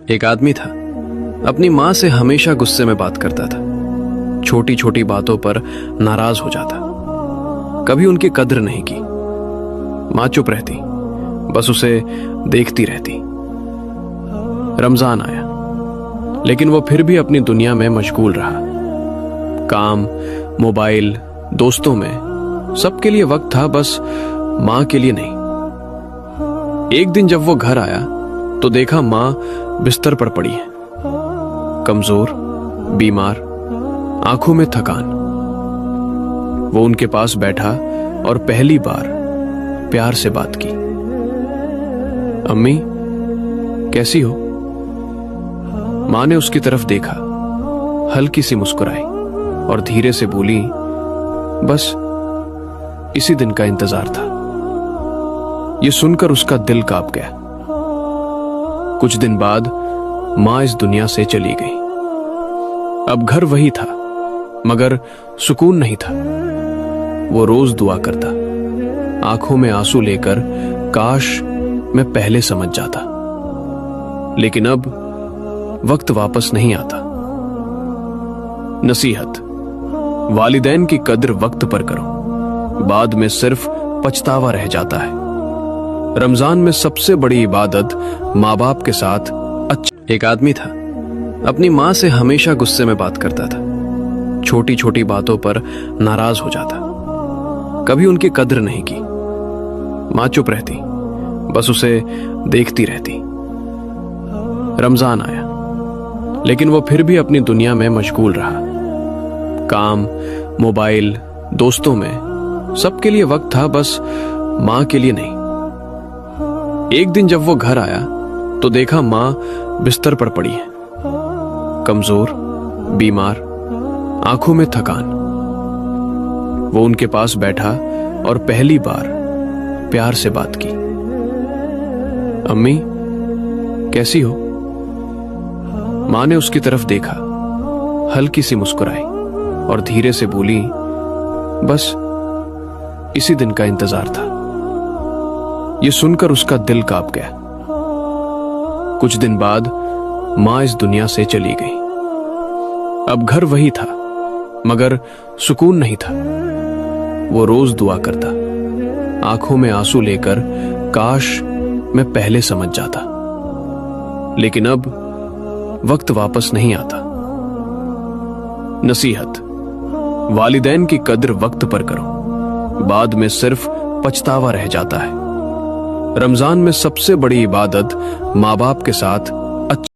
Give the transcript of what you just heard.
एक आदमी था, अपनी माँ से हमेशा गुस्से में बात करता था। छोटी छोटी बातों पर नाराज हो जाता, कभी उनकी कद्र नहीं की। माँ चुप रहती, बस उसे देखती रहती। रमजान आया, लेकिन वो फिर भी अपनी दुनिया में मशगूल रहा। काम, मोबाइल, दोस्तों में सबके लिए वक्त था, बस माँ के लिए नहीं। एक दिन जब वो घर आया तो देखा माँ बिस्तर पर पड़ी है, कमजोर, बीमार, आंखों में थकान। वो उनके पास बैठा और पहली बार प्यार से बात की। अम्मी, कैसी हो? माँ ने उसकी तरफ देखा, हल्की सी मुस्कुराई और धीरे से बोली, बस इसी दिन का इंतजार था। ये सुनकर उसका दिल कांप गया। कुछ दिन बाद माँ इस दुनिया से चली गई। अब घर वही था, मगर सुकून नहीं था। वो रोज दुआ करता, आंखों में आंसू लेकर, काश मैं पहले समझ जाता। लेकिन अब वक्त वापस नहीं आता। नसीहत: वालिदैन की कद्र वक्त पर करो, बाद में सिर्फ पछतावा रह जाता है। रमजान में सबसे बड़ी इबादत माँ बाप के साथ एक आदमी था, अपनी माँ से हमेशा गुस्से में बात करता था। छोटी छोटी बातों पर नाराज हो जाता, कभी उनकी कद्र नहीं की। माँ चुप रहती, बस उसे देखती रहती। रमजान आया, लेकिन वो फिर भी अपनी दुनिया में मशगूल रहा। काम, मोबाइल, दोस्तों में सबके लिए वक्त था, बस माँ के लिए नहीं। एक दिन जब वो घर आया तो देखा माँ बिस्तर पर पड़ी है, कमजोर, बीमार, आंखों में थकान। वो उनके पास बैठा और पहली बार प्यार से बात की। अम्मी, कैसी हो? माँ ने उसकी तरफ देखा, हल्की सी मुस्कुराई और धीरे से बोली, बस इसी दिन का इंतजार था। ये सुनकर उसका दिल कांप गया। कुछ दिन बाद माँ इस दुनिया से चली गई। अब घर वही था, मगर सुकून नहीं था। वो रोज दुआ करता, आंखों में आंसू लेकर, काश मैं पहले समझ जाता। लेकिन अब वक्त वापस नहीं आता। नसीहत: वालिदैन की कद्र वक्त पर करो, बाद में सिर्फ पछतावा रह जाता है। रमजान में सबसे बड़ी इबादत माँ बाप के साथ